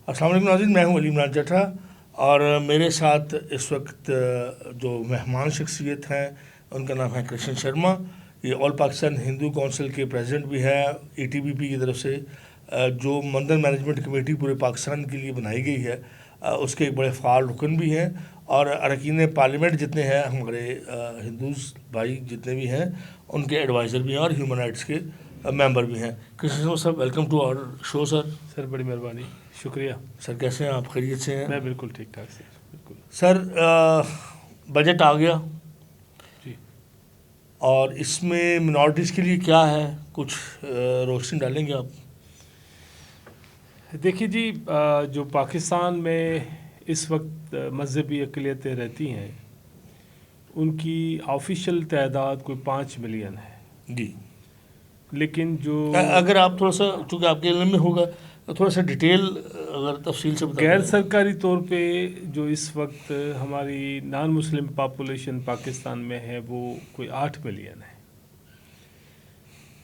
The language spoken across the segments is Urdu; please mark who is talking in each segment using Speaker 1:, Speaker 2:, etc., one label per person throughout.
Speaker 1: السلام علیکم ناظرین، میں ہوں علی عمران جٹھا اور میرے ساتھ اس وقت جو مہمان شخصیت ہیں ان کا نام ہے کرشن شرما. یہ آل پاکستان ہندو کونسل کے پریزیڈنٹ بھی ہیں اے ٹی بی پی کی طرف سے، جو مندر مینجمنٹ کمیٹی پورے پاکستان کے لیے بنائی گئی ہے اس کے ایک بڑے فعال رکن بھی ہیں، اور اراکین پارلیمنٹ جتنے ہیں ہمارے ہندوز بھائی جتنے بھی ہیں ان کے ایڈوائزر بھی ہیں اور ہیومن رائٹس کے ممبر بھی ہیں. کرشن شرما صاحب، ویلکم ٹو آور شو.
Speaker 2: سر بڑی مہربانی، شکریہ.
Speaker 1: سر کیسے ہیں آپ؟ خیریت سے ہیں؟
Speaker 2: میں بالکل ٹھیک ٹھاک سے. بالکل
Speaker 1: سر، بجٹ آ گیا
Speaker 2: جی.
Speaker 1: اور اس میں منارٹیز کے لیے کیا ہے، کچھ روشنی ڈالیں گے آپ؟
Speaker 2: دیکھیے جی، جو پاکستان میں اس وقت مذہبی اقلیتیں رہتی ہیں ان کی آفیشیل تعداد کوئی 5 ملین ہے
Speaker 1: جی.
Speaker 2: لیکن جو
Speaker 1: اگر آپ تھوڑا سا، چونکہ آپ کے علم میں ہوگا، تھوڑا سا ڈیٹیل اگر تفصیل سے بتا
Speaker 2: غیر سرکاری طور پہ جو اس وقت ہماری نان مسلم پاپولیشن پاکستان میں ہے وہ کوئی 8 ملین ہے.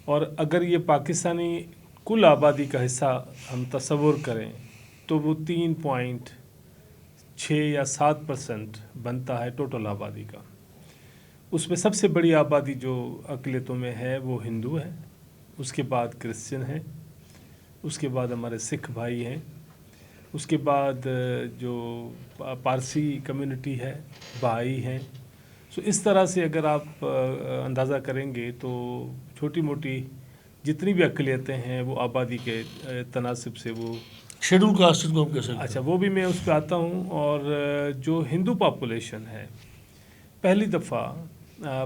Speaker 2: اور اگر یہ پاکستانی کل آبادی کا حصہ ہم تصور کریں تو وہ 3.6 یا 7% بنتا ہے ٹوٹل آبادی کا. اس میں سب سے بڑی آبادی جو اقلیتوں میں ہے وہ ہندو ہے، اس کے بعد کرسچن ہیں، اس کے بعد ہمارے سکھ بھائی ہیں، اس کے بعد جو پارسی کمیونٹی ہے، بہائی ہیں. سو اس طرح سے اگر آپ اندازہ کریں گے تو چھوٹی موٹی جتنی بھی اقلیتیں ہیں وہ آبادی کے تناسب سے وہ
Speaker 1: شیڈول کاسٹ کو ہم کیسے؟
Speaker 2: اچھا، وہ بھی میں اس پہ آتا ہوں. اور جو ہندو پاپولیشن ہے، پہلی دفعہ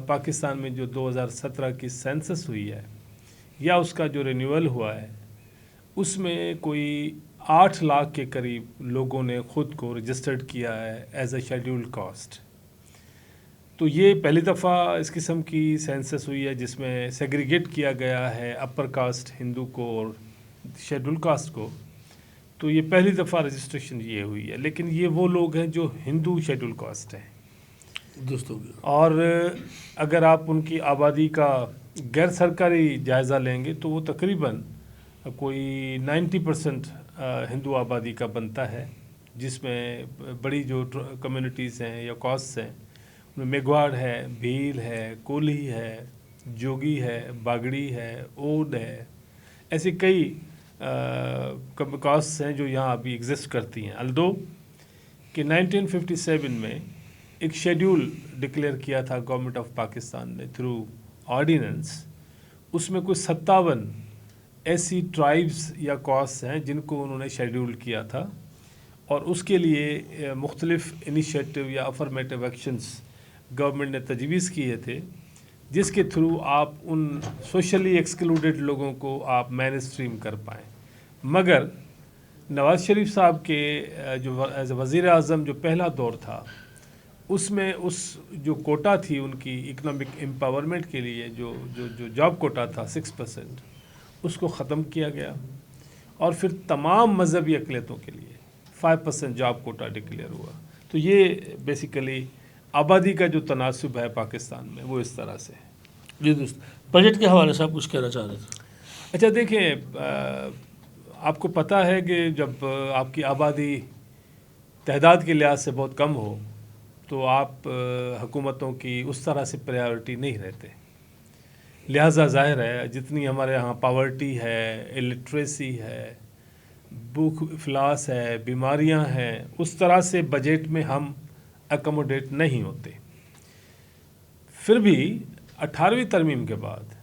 Speaker 2: پاکستان میں جو 2017 کی سینسس ہوئی ہے یا اس کا جو رینیول ہوا ہے، اس میں کوئی 8 لاکھ کے قریب لوگوں نے خود کو رجسٹرڈ کیا ہے ایز اے شیڈول کاسٹ. تو یہ پہلی دفعہ اس قسم کی سینسس ہوئی ہے جس میں سیگریگیٹ کیا گیا ہے اپر کاسٹ ہندو کو اور شیڈول کاسٹ کو. تو یہ پہلی دفعہ رجسٹریشن یہ ہوئی ہے، لیکن یہ وہ لوگ ہیں جو ہندو شیڈول کاسٹ ہیں.
Speaker 1: دوستوں،
Speaker 2: اور اگر آپ ان کی آبادی کا غیر سرکاری جائزہ لیں گے تو وہ تقریباً کوئی 90% ہندو آبادی کا بنتا ہے، جس میں بڑی جو کمیونٹیز ہیں یا کاسٹس ہیں ان میں میگواڑ ہے، بھیل ہے، کولی ہے، جوگی ہے، باگڑی ہے، اود ہے. ایسی کئی کاسٹس ہیں جو یہاں ابھی ایگزسٹ کرتی ہیں. الدو کہ 1957 میں ایک شیڈیول ڈکلیئر کیا تھا گورنمنٹ آف پاکستان نے تھرو آرڈیننس. اس میں کوئی 57 ایسی ٹرائبس یا کاسٹ ہیں جن کو انہوں نے شیڈیول کیا تھا، اور اس کے لیے مختلف انیشیٹو یا افرمیٹو ایکشنز گورنمنٹ نے تجویز کیے تھے، جس کے تھرو آپ ان سوشلی ایکسکلوڈڈ لوگوں کو آپ مین اسٹریم کر پائیں. مگر نواز شریف صاحب کے جو ایز اے وزیر اعظم جو پہلا دور تھا، اس میں اس جو کوٹا تھی ان کی اکنامک امپاورمنٹ کے لیے، جو جاب کوٹا تھا 6%، اس کو ختم کیا گیا. اور پھر تمام مذہبی اقلیتوں کے لیے 5% جاب کوٹا ڈکلیئر ہوا. تو یہ بیسیکلی آبادی کا جو تناسب ہے پاکستان میں وہ اس طرح سے ہے.
Speaker 1: جی دوست، بجٹ کے حوالے سے آپ کچھ کہنا چاہ رہے تھے؟
Speaker 2: اچھا دیکھیں، آپ کو پتہ ہے کہ جب آپ کی آبادی تعداد کے لحاظ سے بہت کم ہو تو آپ حکومتوں کی اس طرح سے پریارٹی نہیں رہتے. لہٰذا ظاہر ہے جتنی ہمارے یہاں پاورٹی ہے، الٹریسی ہے، بھوک افلاس ہے، بیماریاں ہیں، اس طرح سے بجٹ میں ہم اکوموڈیٹ نہیں ہوتے. پھر بھی 18ویں ترمیم کے بعد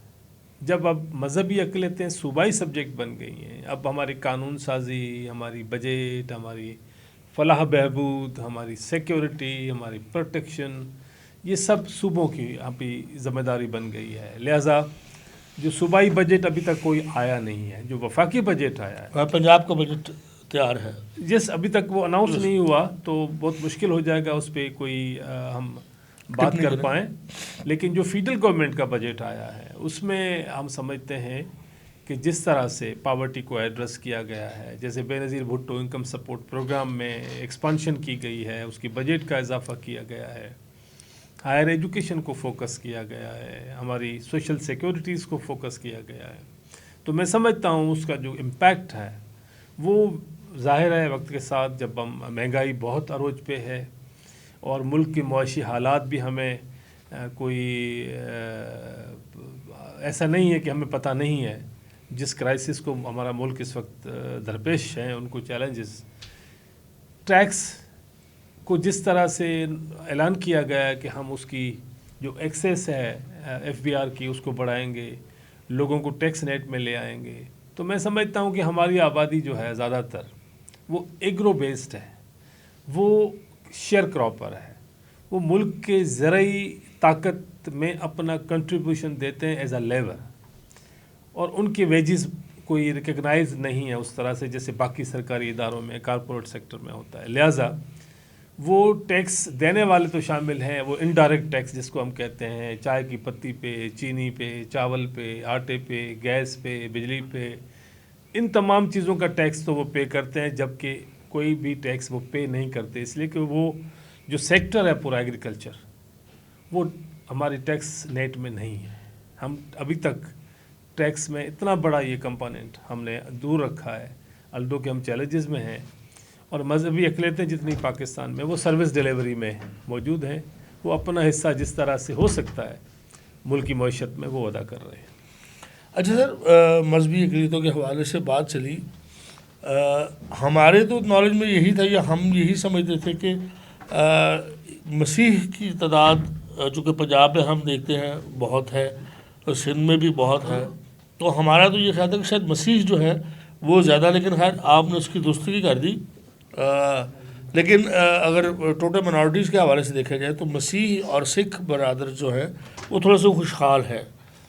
Speaker 2: جب اب مذہبی اقلیتیں صوبائی سبجیکٹ بن گئی ہیں، اب ہماری قانون سازی، ہماری بجٹ، ہماری فلاح بہبود، ہماری سیکیورٹی، ہماری پروٹیکشن، یہ سب صوبوں کی یہاں پہ ذمہ داری بن گئی ہے. لہٰذا جو صوبائی بجٹ ابھی تک کوئی آیا نہیں ہے، جو وفاقی بجٹ آیا ہے،
Speaker 1: پنجاب کا بجٹ تیار ہے،
Speaker 2: جس ابھی تک وہ اناؤنس نہیں ہوا تو بہت مشکل ہو جائے گا اس پہ کوئی ہم بات کر پائیں. لیکن جو فیڈرل گورنمنٹ کا بجٹ آیا ہے اس میں ہم سمجھتے ہیں کہ جس طرح سے پاورٹی کو ایڈریس کیا گیا ہے، جیسے بے نظیر بھٹو انکم سپورٹ پروگرام میں ایکسپانشن کی گئی ہے، اس کی بجٹ کا اضافہ کیا گیا ہے، ہائر ایجوکیشن کو فوکس کیا گیا ہے، ہماری سوشل سیکورٹیز کو فوکس کیا گیا ہے، تو میں سمجھتا ہوں اس کا جو امپیکٹ ہے وہ ظاہر ہے وقت کے ساتھ جب ہم مہنگائی بہت عروج پہ ہے اور ملک کے معاشی حالات بھی ہمیں کوئی ایسا نہیں ہے کہ ہمیں پتہ نہیں ہے، جس کرائسس کو ہمارا ملک اس وقت درپیش ہیں ان کو چیلنجز، ٹیکس کو جس طرح سے اعلان کیا گیا ہے کہ ہم اس کی جو ایکسیس ہے ایف بی آر کی اس کو بڑھائیں گے، لوگوں کو ٹیکس نیٹ میں لے آئیں گے، تو میں سمجھتا ہوں کہ ہماری آبادی جو ہے زیادہ تر وہ ایگرو بیسڈ ہے، وہ شیئر کراپر ہے، وہ ملک کے زرعی طاقت میں اپنا کنٹریبیوشن دیتے ہیں ایز اے لیبر، اور ان کے ویجز کوئی ریکگنائز نہیں ہے اس طرح سے جیسے باقی سرکاری اداروں میں کارپوریٹ سیکٹر میں ہوتا ہے. لہٰذا وہ ٹیکس دینے والے تو شامل ہیں، وہ انڈائریکٹ ٹیکس جس کو ہم کہتے ہیں، چائے کی پتی پہ، چینی پہ، چاول پہ، آٹے پہ، گیس پہ، بجلی پہ، ان تمام چیزوں کا ٹیکس تو وہ پے کرتے ہیں، جبکہ کوئی بھی ٹیکس وہ پے نہیں کرتے، اس لیے کہ وہ جو سیکٹر ہے پورا ایگریکلچر وہ ہماری ٹیکس نیٹ میں نہیں ہے. ہم ابھی تک ٹیکس میں اتنا بڑا یہ کمپوننٹ ہم نے دور رکھا ہے، الدو کہ ہم چیلنجز میں ہیں، اور مذہبی اقلیتیں جتنی پاکستان میں وہ سروس ڈیلیوری میں موجود ہیں، وہ اپنا حصہ جس طرح سے ہو سکتا ہے ملکی معیشت میں وہ ادا کر رہے ہیں.
Speaker 1: اچھا سر، مذہبی اقلیتوں کے حوالے سے بات چلی، ہمارے تو نالج میں یہی تھا یا ہم یہی سمجھتے تھے کہ مسیح کی تعداد چونکہ پنجاب میں ہم دیکھتے ہیں بہت ہے اور سندھ میں بھی بہت ہے، تو ہمارا تو یہ خیال تھا کہ شاید مسیح جو ہے وہ زیادہ، لیکن خیر آپ نے اس کی درستگی کر دی. لیکن اگر ٹوٹل منارٹیز کے حوالے سے دیکھا جائے تو مسیح اور سکھ برادر جو ہے وہ تھوڑا سا خوشحال ہے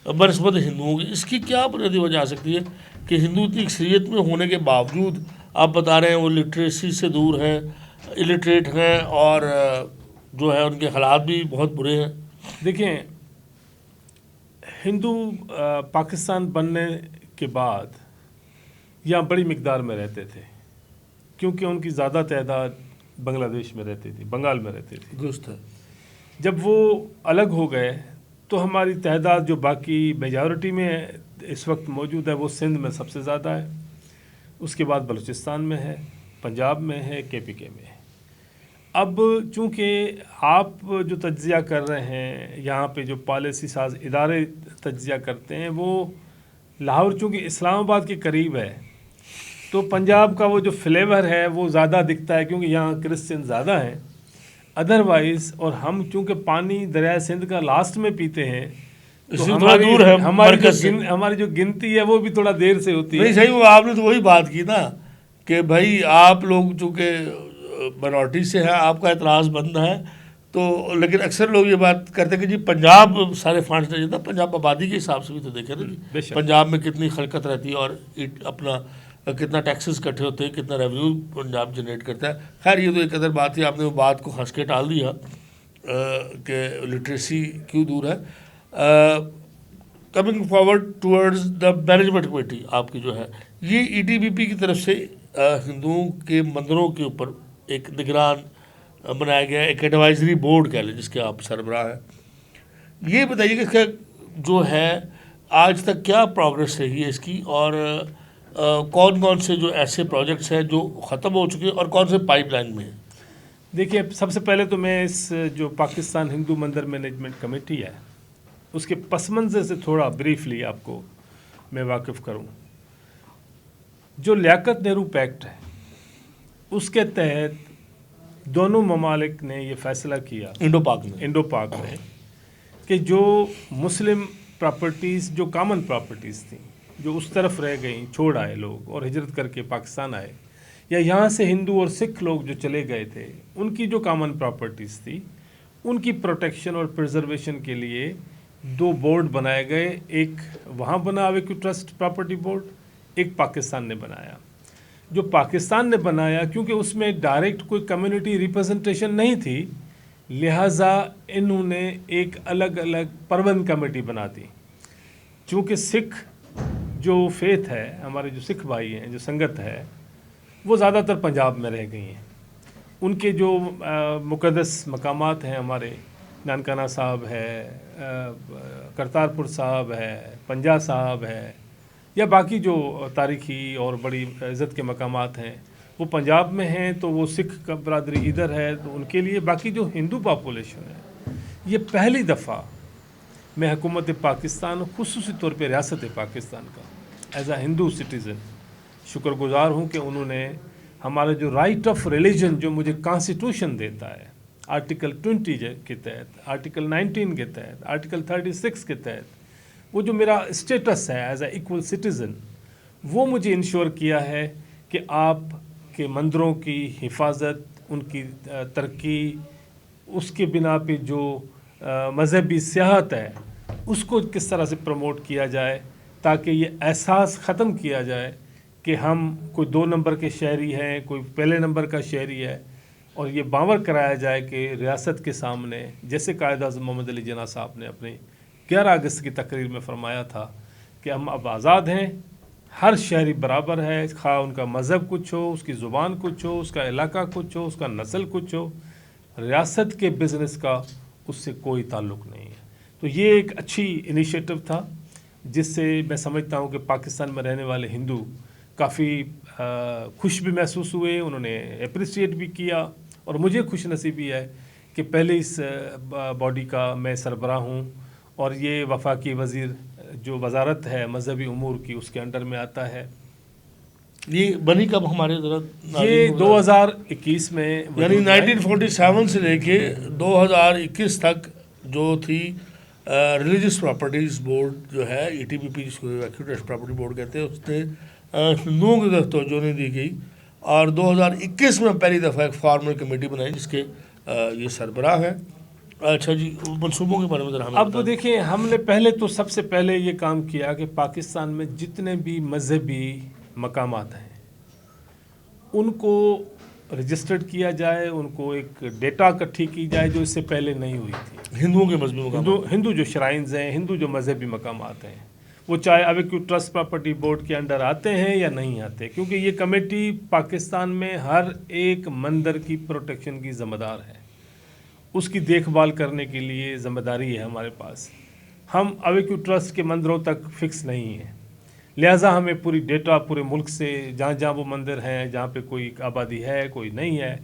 Speaker 1: بنسبت ہندوؤں کی. اس کی کیا بنیادی وجہ آ سکتی ہے کہ ہندو اتنی اکثریت میں ہونے کے باوجود آپ بتا رہے ہیں وہ لٹریسی سے دور ہیں، الٹریٹ ہیں، اور جو ہے ان کے حالات بھی بہت برے ہیں؟
Speaker 2: دیکھیں، ہندو پاکستان بننے کے بعد یہاں بڑی مقدار میں رہتے تھے، کیونکہ ان کی زیادہ تعداد بنگلہ دیش میں رہتی تھی، بنگال میں رہتی تھی.
Speaker 1: درست ہے.
Speaker 2: جب وہ الگ ہو گئے تو ہماری تعداد جو باقی میجورٹی میں اس وقت موجود ہے وہ سندھ میں سب سے زیادہ ہے، اس کے بعد بلوچستان میں ہے، پنجاب میں ہے، کے پی کے میں ہے. اب چونکہ آپ جو تجزیہ کر رہے ہیں یہاں پہ جو پالیسی ساز ادارے تجزیہ کرتے ہیں، وہ لاہور چونکہ اسلام آباد کے قریب ہے تو پنجاب کا وہ جو فلیور ہے وہ زیادہ دکھتا ہے کیونکہ یہاں کرسچن زیادہ ہیں. ادروائز اور ہم چونکہ پانی دریائے سندھ کا لاسٹ میں پیتے ہیں تو ہماری جو گنتی ہے وہ بھی تھوڑا دیر سے ہوتی ہے.
Speaker 1: نہیں صحیح، وہ آپ نے تو وہی بات کی نا کہ بھائی آپ لوگ چونکہ منارٹی سے ہیں، آپ کا اعتراض بند ہے، تو لیکن اکثر لوگ یہ بات کرتے ہیں کہ جی پنجاب سارے فنڈس نہیں جاتا. پنجاب آبادی کے حساب سے بھی تو دیکھیں نا جی پنجاب میں کتنی خلقت رہتی ہے اور اپنا کتنا ٹیکسز کٹھے ہوتے ہیں، کتنا ریونیو پنجاب جنریٹ کرتا ہے. خیر یہ تو ایک قدر بات تھی، آپ نے وہ بات کو ہنس کے ٹال دیا کہ لٹریسی کیوں دور ہے. Coming forward towards the management committee آپ کی جو ہے، یہ ای ٹی بی پی کی طرف سے ہندوؤں کے مندروں کے اوپر ایک نگران بنایا گیا ہے، ایک ایڈوائزری بورڈ کہہ لیں جس کے آپ سربراہ ہیں. یہ بتائیے کہ اس کا جو ہے آج تک کیا پروگرس رہی ہے اس کی، اور کون کون سے جو ایسے پروجیکٹس ہیں جو ختم ہو چکے ہیں اور کون سے پائپ لائن میں ہیں؟
Speaker 2: دیکھیے، سب سے پہلے تو میں اس جو پاکستان ہندو مندر مینجمنٹ کمیٹی ہے اس کے پس منظر سے تھوڑا بریفلی آپ کو میں واقف کروں. جو لیاقت نہرو پیکٹ ہے اس کے تحت دونوں ممالک نے یہ فیصلہ کیا، انڈو پاک میں، کہ جو مسلم پراپرٹیز جو کامن پراپرٹیز تھیں جو اس طرف رہ گئیں، چھوڑ آئے لوگ اور ہجرت کر کے پاکستان آئے، یا یہاں سے ہندو اور سکھ لوگ جو چلے گئے تھے، ان کی جو کامن پراپرٹیز تھی ان کی پروٹیکشن اور پرزرویشن کے لیے دو بورڈ بنائے گئے. ایک وہاں بنا اویکو ٹرسٹ پراپرٹی بورڈ، ایک پاکستان نے بنایا. جو پاکستان نے بنایا کیونکہ اس میں ڈائریکٹ کوئی کمیونٹی ریپرزنٹیشن نہیں تھی، لہٰذا انہوں نے ایک الگ الگ پربند کمیٹی بنا دی. چونکہ سکھ جو فیتھ ہے، ہمارے جو سکھ بھائی ہیں، جو سنگت ہے، وہ زیادہ تر پنجاب میں رہ گئی ہیں. ان کے جو مقدس مقامات ہیں، ہمارے نانکانہ صاحب ہے، کرتارپور صاحب ہے، پنجا صاحب ہے، یا باقی جو تاریخی اور بڑی عزت کے مقامات ہیں وہ پنجاب میں ہیں. تو وہ سکھ کا برادری ادھر ہے، تو ان کے لیے باقی جو ہندو پاپولیشن ہے، یہ پہلی دفعہ میں حکومت پاکستان، خصوصی طور پہ ریاست پاکستان کا ایز اے ہندو سٹیزن شکر گزار ہوں کہ انہوں نے ہمارا جو رائٹ آف ریلیجن جو مجھے کانسٹیٹیوشن دیتا ہے، آرٹیکل 20 کے تحت، آرٹیکل 19 کے تحت، آرٹیکل 36 کے تحت، وہ جو میرا اسٹیٹس ہے ایز اے ایکول سٹیزن، وہ مجھے انشور کیا ہے کہ آپ کے مندروں کی حفاظت، ان کی ترقی، اس کے بنا پہ جو مذہبی سیاحت ہے اس کو کس طرح سے پروموٹ کیا جائے، تاکہ یہ احساس ختم کیا جائے کہ ہم کوئی 2 نمبر کے شہری ہیں، کوئی پہلے نمبر کا شہری ہے. اور یہ باور کرایا جائے کہ ریاست کے سامنے، جیسے قائد اعظم محمد علی جناح صاحب نے اپنی 11 اگست کی تقریر میں فرمایا تھا کہ ہم اب آزاد ہیں، ہر شہری برابر ہے، خواہ ان کا مذہب کچھ ہو، اس کی زبان کچھ ہو، اس کا علاقہ کچھ ہو، اس کا نسل کچھ ہو، ریاست کے بزنس کا اس سے کوئی تعلق نہیں ہے. تو یہ ایک اچھی انیشیٹو تھا، جس سے میں سمجھتا ہوں کہ پاکستان میں رہنے والے ہندو کافی خوش بھی محسوس ہوئے، انہوں نے اپریشیٹ بھی کیا. اور مجھے خوش نصیبی ہے کہ پہلے اس باڈی کا میں سربراہ ہوں، اور یہ وفاقی وزیر جو وزارت ہے مذہبی امور کی، اس کے انڈر میں آتا ہے.
Speaker 1: یہ بنی کب ہمارے
Speaker 2: یہ 2021 میں،
Speaker 1: یعنی 1947 سے لے کے 2021 تک جو تھی ریلیجس پراپرٹیز بورڈ جو ہے ETBP، جس کو ایکٹیو پراپرٹی بورڈ کہتے ہیں، اس نے ہندوؤں کی طرف توجہ نہیں دی گئی. اور 2021 میں پہلی دفعہ ایک فارمل کمیٹی بنائی جس کے یہ سربراہ ہے. اچھا جی، منصوبوں کے بارے میں ذرا ہمیں
Speaker 2: اب دیکھیں، ہم نے پہلے تو سب سے پہلے یہ کام کیا کہ پاکستان میں جتنے بھی مذہبی مقامات ہیں ان کو رجسٹرڈ کیا جائے، ان کو ایک ڈیٹا اکٹھی کی جائے جو اس سے پہلے نہیں ہوئی تھی.
Speaker 1: ہندوؤں کے مذہبی مقامات،
Speaker 2: ہندو جو شرائنز ہیں، ہندو جو مذہبی مقامات ہیں، وہ چاہے ایویکیو ٹرسٹ پراپرٹی بورڈ کے انڈر آتے ہیں یا نہیں آتے، کیونکہ یہ کمیٹی پاکستان میں ہر ایک مندر کی پروٹیکشن کی ذمہ دار ہے، اس کی دیکھ بھال کرنے کے لیے ذمہ داری ہے ہمارے پاس. ہم ایویکیو ٹرسٹ کے مندروں تک فکس نہیں ہیں، لہٰذا ہمیں پوری ڈیٹا پورے ملک سے جہاں جہاں وہ مندر ہیں، جہاں پہ کوئی آبادی ہے کوئی نہیں ہے،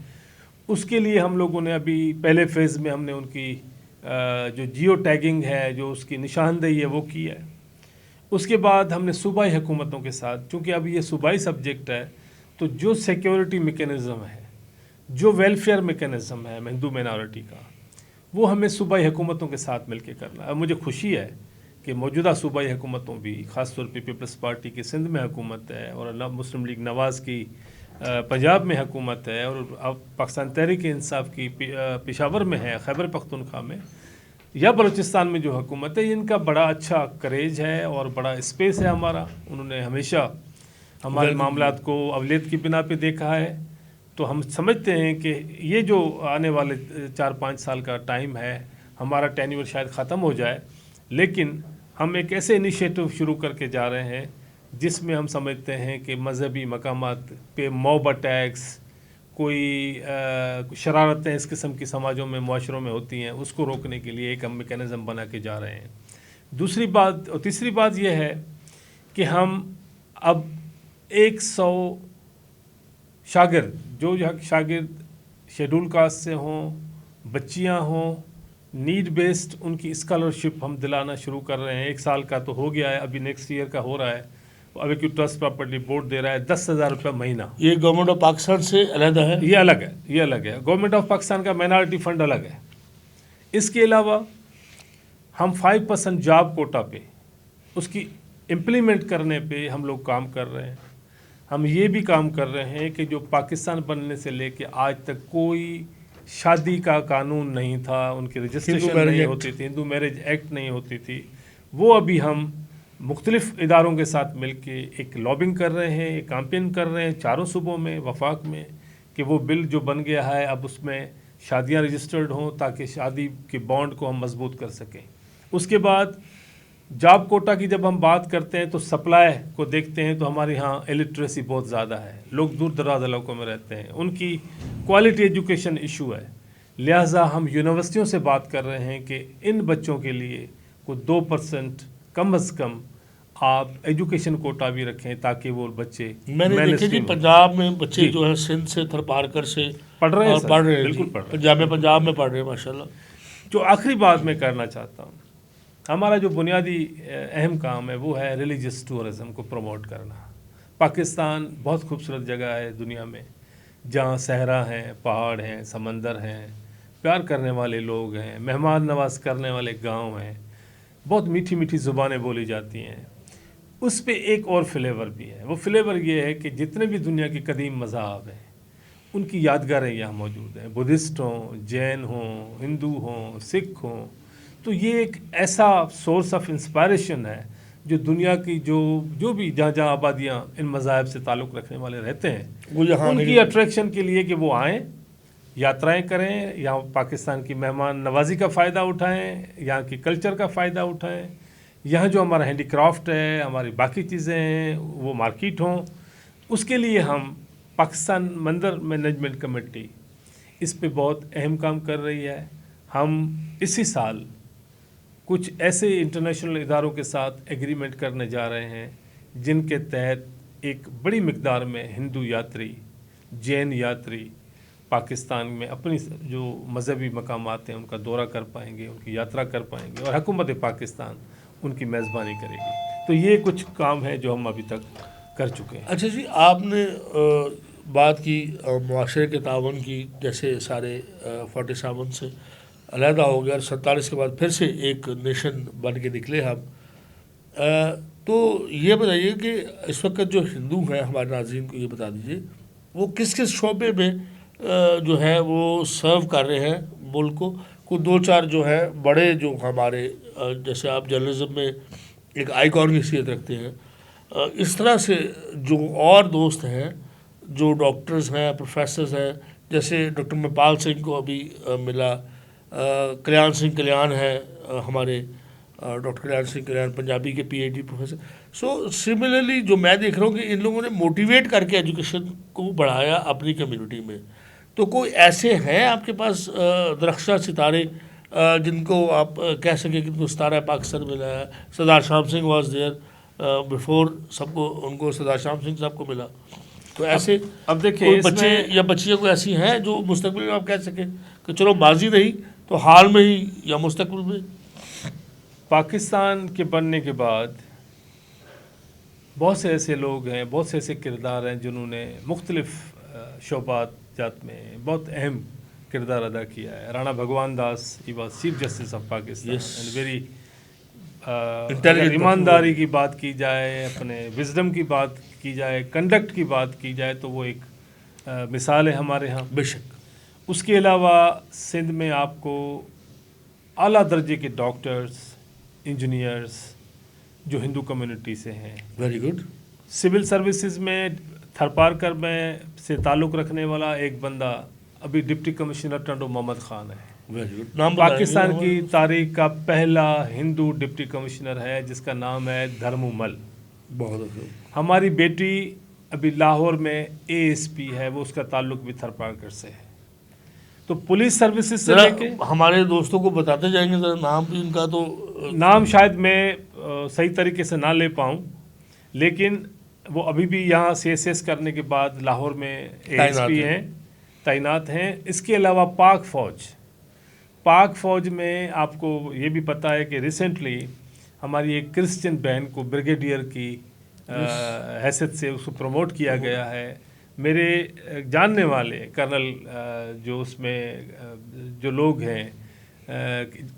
Speaker 2: اس کے لیے ہم لوگوں نے ابھی پہلے فیز میں ہم نے ان کی جو جیو ٹیگنگ ہے، جو اس کی نشاندہی ہے، وہ کی ہے. اس کے بعد ہم نے صوبائی حکومتوں کے ساتھ، چونکہ اب یہ صوبائی سبجیکٹ ہے، تو جو سیکیورٹی میکینزم ہے، جو ویلفیئر میکینزم ہے ہندو مینارٹی کا، وہ ہمیں صوبائی حکومتوں کے ساتھ مل کے کرنا ہے. اب مجھے خوشی ہے کہ موجودہ صوبائی حکومتوں بھی، خاص طور پہ پیپلز پارٹی کی سندھ میں حکومت ہے، اور مسلم لیگ نواز کی پنجاب میں حکومت ہے، اور اب پاکستان تحریک انصاف کی پشاور میں ہے، خیبر پختونخوا میں، یا بلوچستان میں جو حکومت ہے، ان کا بڑا اچھا کریج ہے اور بڑا اسپیس ہے ہمارا. انہوں نے ہمیشہ ہمارے معاملات کو اولویت کی بنا پہ دیکھا ہے. تو ہم سمجھتے ہیں کہ یہ جو آنے والے 4-5 سال کا ٹائم ہے، ہمارا ٹینیور شاید ختم ہو جائے، لیکن ہم ایک ایسے انیشیٹو شروع کر کے جا رہے ہیں جس میں ہم سمجھتے ہیں کہ مذہبی مقامات پہ موب اٹیکس، کوئی شرارتیں اس قسم کی سماجوں میں، معاشروں میں ہوتی ہیں، اس کو روکنے کے لیے ایک ہم میکینزم بنا کے جا رہے ہیں. دوسری بات اور تیسری بات یہ ہے کہ ہم اب 100 شاگرد، جو شاگرد شیڈول کاسٹ سے ہوں، بچیاں ہوں، نیڈ بیسڈ ان کی اسکالرشپ ہم دلانا شروع کر رہے ہیں. 1 سال کا تو ہو گیا ہے، ابھی نیکسٹ ایئر کا ہو رہا ہے. ایویکیو ٹرسٹ پراپرٹی بورڈ دے رہا ہے 10,000 روپے مہینہ.
Speaker 1: یہ گورنمنٹ آف پاکستان سے علیحدہ ہے؟
Speaker 2: یہ الگ ہے، یہ الگ ہے. گورنمنٹ آف پاکستان کا مائنارٹی فنڈ الگ ہے. اس کے علاوہ ہم 5% جاب کوٹا پہ، اس کی امپلیمنٹ کرنے پہ ہم لوگ کام کر رہے ہیں. ہم یہ بھی کام کر رہے ہیں کہ جو پاکستان بننے سے لے کے آج تک کوئی شادی کا قانون نہیں تھا، ان کی رجسٹریشن نہیں ہوتی تھی، ہندو میرج ایکٹ نہیں ہوتی تھی، وہ ابھی ہم مختلف اداروں کے ساتھ مل کے ایک لابنگ کر رہے ہیں، ایک کیمپین کر رہے ہیں 4 صوبوں میں، وفاق میں، کہ وہ بل جو بن گیا ہے اب اس میں شادیاں رجسٹرڈ ہوں تاکہ شادی کے بانڈ کو ہم مضبوط کر سکیں. اس کے بعد جاب کوٹا کی جب ہم بات کرتے ہیں تو سپلائی کو دیکھتے ہیں تو ہمارے ہاں الٹریسی بہت زیادہ ہے. لوگ دور دراز علاقوں میں رہتے ہیں, ان کی کوالٹی ایجوکیشن ایشو ہے. لہٰذا ہم یونیورسٹیوں سے بات کر رہے ہیں کہ ان بچوں کے لیے کوئی 2% کم از کم آپ ایجوکیشن کوٹا بھی رکھیں تاکہ وہ بچے
Speaker 1: میں نے دیکھے جی پنجاب میں بچے جو ہیں سندھ سے تھرپارکر سے
Speaker 2: پڑھ رہے ہیں,
Speaker 1: پڑھ رہے ہیں,
Speaker 2: بالکل پڑھ رہے
Speaker 1: ہیں پنجاب میں پڑھ رہے ہیں ماشاء اللہ.
Speaker 2: جو آخری بات میں کرنا چاہتا ہوں, ہمارا جو بنیادی اہم کام ہے وہ ہے ریلیجس ٹورزم کو پروموٹ کرنا. پاکستان بہت خوبصورت جگہ ہے دنیا میں, جہاں صحرا ہیں, پہاڑ ہیں, سمندر ہیں, پیار کرنے والے لوگ ہیں, مہمان نواز کرنے والے گاؤں ہیں, بہت میٹھی میٹھی زبانیں بولی جاتی ہیں. اس پہ ایک اور فلیور بھی ہے. وہ فلیور یہ ہے کہ جتنے بھی دنیا کے قدیم مذاہب ہیں ان کی یادگاریں یہاں موجود ہیں. بدھسٹ ہوں, جین ہوں, ہندو ہوں, سکھ ہوں. تو یہ ایک ایسا سورس آف انسپائریشن ہے جو دنیا کی جو بھی جہاں جہاں آبادیاں ان مذاہب سے تعلق رکھنے والے رہتے ہیں ان کی اٹریکشن کے لیے کہ وہ آئیں, یاترائیں کریں, یہاں پاکستان کی مہمان نوازی کا فائدہ اٹھائیں, یہاں کی کلچر کا فائدہ اٹھائیں, یہاں جو ہمارا ہینڈی کرافٹ ہے, ہماری باقی چیزیں ہیں وہ مارکیٹ ہوں. اس کے لیے ہم پاکستان مندر مینجمنٹ کمیٹی اس پہ بہت اہم کام کر رہی ہے. ہم اسی سال کچھ ایسے انٹرنیشنل اداروں کے ساتھ ایگریمنٹ کرنے جا رہے ہیں جن کے تحت ایک بڑی مقدار میں ہندو یاتری, جین یاتری پاکستان میں اپنی جو مذہبی مقامات ہیں ان کا دورہ کر پائیں گے, ان کی یاترا کر پائیں گے, اور حکومت پاکستان ان کی میزبانی کرے گی. تو یہ کچھ کام ہے جو ہم ابھی تک کر چکے ہیں.
Speaker 1: اچھا جی, آپ نے بات کی معاشرے کے تعاون کی, جیسے سارے 47 سے علیحدہ ہو گیا اور 47 کے بعد پھر سے ایک نیشن بن کے نکلے ہم. تو یہ بتائیے کہ اس وقت جو ہندو ہیں ہمارے ناظرین کو یہ بتا دیجیے وہ کس کس شعبے میں جو ہے وہ سرو کر رہے ہیں ملک کو. کوئی 2-4 جو ہے بڑے جو ہمارے, جیسے آپ جرنلزم میں ایک آئیکن کی حیثیت رکھتے ہیں, اس طرح سے جو اور دوست ہیں جو ڈاکٹرز ہیں, پروفیسرز ہیں, جیسے ڈاکٹر مپال سنگھ کو ابھی ملا, کلیان سنگھ کلیان ہے ہمارے, ڈاکٹر کلیان سنگھ کلیان پنجابی کے P H D professor. So similarly جو میں دیکھ رہا ہوں کہ ان لوگوں نے موٹیویٹ کر کے ایجوکیشن کو بڑھایا اپنی کمیونٹی میں. تو کوئی ایسے ہیں آپ کے پاس درخشاں ستارے جن کو آپ کہہ سکیں کہ ان کو ستارہ پاکستان ملا ہے؟ سردار شام سنگھ واز دیئر بیفور, سب کو ان کو سردار شام سنگھ صاحب کو ملا. تو ایسے
Speaker 2: اب دیکھیں
Speaker 1: بچے یا بچیاں کوئی ایسی ہیں جو مستقبل میں آپ کہہ سکیں کہ چلو ماضی نہیں تو حال میں ہی یا مستقبل میں؟
Speaker 2: پاکستان کے بننے کے بعد بہت سے ایسے لوگ ہیں, بہت سے ایسے کردار ہیں جنہوں نے مختلف شعبات جات میں بہت اہم کردار ادا کیا ہے. Rana Bhagwan Das, he was chief justice of Pakistan, and very اگر ایمانداری کی بات کی جائے, اپنے وزڈم کی بات کی جائے, کنڈکٹ کی بات کی جائے تو وہ ایک مثال ہے ہمارے ہاں.
Speaker 1: بے شک.
Speaker 2: اس کے علاوہ سندھ میں آپ کو اعلیٰ درجے کے ڈاکٹرز, انجینئرز جو ہندو کمیونٹی سے ہیں.
Speaker 1: Very good.
Speaker 2: سول سروسز میں تھرپارکر میں سے تعلق رکھنے والا ایک بندہ ابھی ڈپٹی کمشنر ٹنڈو محمد خان ہے. پاکستان کی تاریخ کا پہلا ہندو ڈپٹی کمشنر ہے جس کا نام ہے دھرمو مل.
Speaker 1: بہت.
Speaker 2: ہماری بیٹی ابھی لاہور میں ASP ہے, وہ اس کا تعلق بھی تھرپارکر سے ہے. تو پولیس سروسز سے لے کے
Speaker 1: ہمارے دوستوں کو بتاتے جائیں گے ذرا نام بھی ان کا. تو
Speaker 2: نام شاید میں صحیح طریقے سے نہ لے پاؤں, لیکن وہ ابھی بھی یہاں CSS کرنے کے بعد لاہور میں ASP ہیں, تعینات ہیں. اس کے علاوہ پاک فوج میں آپ کو یہ بھی پتہ ہے کہ ریسنٹلی ہماری ایک کرسچن بہن کو بریگیڈیئر کی حیثیت سے اس کو پروموٹ کیا گیا ہے. میرے جاننے والے کرنل جو اس میں جو لوگ ہیں,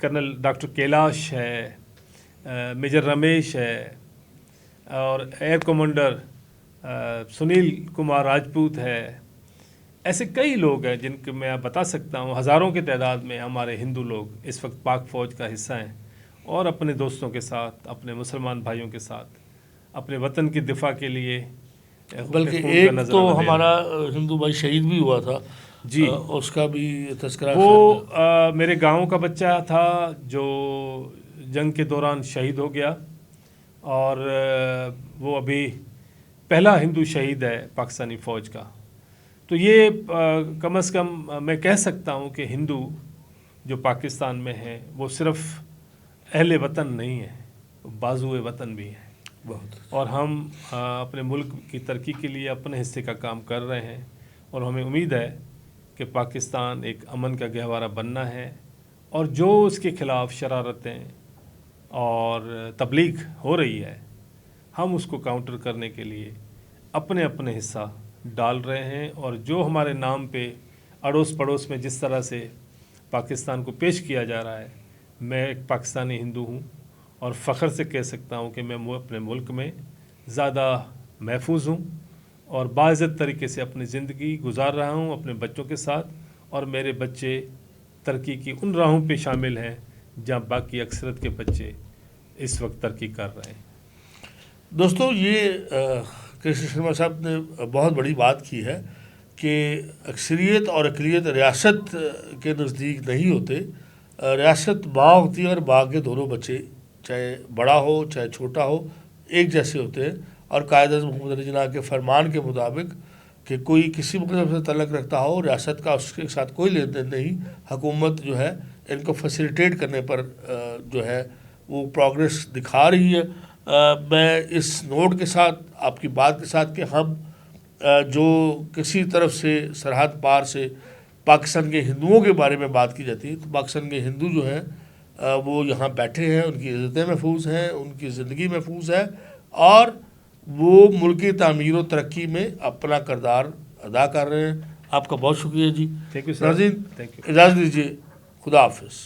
Speaker 2: کرنل ڈاکٹر کیلاش ہے, میجر رمیش ہے, اور ایئر کمانڈر سنیل کمار راجپوت ہے. ایسے کئی لوگ ہیں جن کے میں بتا سکتا ہوں, ہزاروں کی تعداد میں ہمارے ہندو لوگ اس وقت پاک فوج کا حصہ ہیں, اور اپنے دوستوں کے ساتھ, اپنے مسلمان بھائیوں کے ساتھ اپنے وطن کی دفاع کے لیے.
Speaker 1: بلکہ ایک تو ہمارا ہندو بھائی شہید بھی ہوا تھا
Speaker 2: جی
Speaker 1: اس کا بھی تذکرہ
Speaker 2: وہ میرے گاؤں کا بچہ تھا جو جنگ کے دوران شہید ہو گیا، اور وہ ابھی پہلا ہندو شہید ہے پاکستانی فوج کا. تو یہ کم از کم میں کہہ سکتا ہوں کہ ہندو جو پاکستان میں ہیں وہ صرف اہل وطن نہیں ہیں، بازوئے وطن بھی ہیں.
Speaker 1: بہت.
Speaker 2: اور ہم اپنے ملک کی ترقی کے لیے اپنے حصے کا کام کر رہے ہیں، اور ہمیں امید ہے کہ پاکستان ایک امن کا گہوارہ بننا ہے، اور جو اس کے خلاف شرارتیں اور تبلیغ ہو رہی ہے ہم اس کو کاؤنٹر کرنے کے لیے اپنے اپنے حصہ ڈال رہے ہیں. اور جو ہمارے نام پہ اڑوس پڑوس میں جس طرح سے پاکستان کو پیش کیا جا رہا ہے، میں ایک پاکستانی ہندو ہوں اور فخر سے کہہ سکتا ہوں کہ میں اپنے ملک میں زیادہ محفوظ ہوں اور باعزت طریقے سے اپنی زندگی گزار رہا ہوں اپنے بچوں کے ساتھ، اور میرے بچے ترقی کی ان راہوں پہ شامل ہیں جہاں باقی اکثریت کے بچے اس وقت ترقی کر رہے ہیں.
Speaker 1: دوستو، یہ کرشن شرما صاحب نے بہت بڑی بات کی ہے کہ اکثریت اور اقلیت ریاست کے نزدیک نہیں ہوتے. ریاست ماں ہوتی ہے، اور ماں کے دونوں بچے چاہے بڑا ہو چاہے چھوٹا ہو ایک جیسے ہوتے ہیں. اور قائد اعظم محمد علی جناح کے فرمان کے مطابق کہ کوئی کسی مقدم سے تعلق رکھتا ہو، ریاست کا اس کے ساتھ کوئی لین دین نہیں. حکومت جو ہے ان کو فیسیلیٹیٹ کرنے پر جو ہے وہ پروگریس دکھا رہی ہے. میں اس نوٹ کے ساتھ آپ کی بات کے ساتھ کہ ہم جو کسی طرف سے سرحد پار سے پاکستان کے ہندوؤں کے بارے میں بات کی جاتی ہے، تو پاکستان کے ہندو جو ہیں وہ یہاں بیٹھے ہیں، ان کی عزتیں محفوظ ہیں، ان کی زندگی محفوظ ہے، اور وہ ملک کی تعمیر و ترقی میں اپنا کردار ادا کر رہے ہیں. آپ کا بہت شکریہ جی.
Speaker 2: Thank you sir.
Speaker 1: ناظرین
Speaker 2: تھینک یو.
Speaker 1: اجازت دیجیے. خدا حافظ.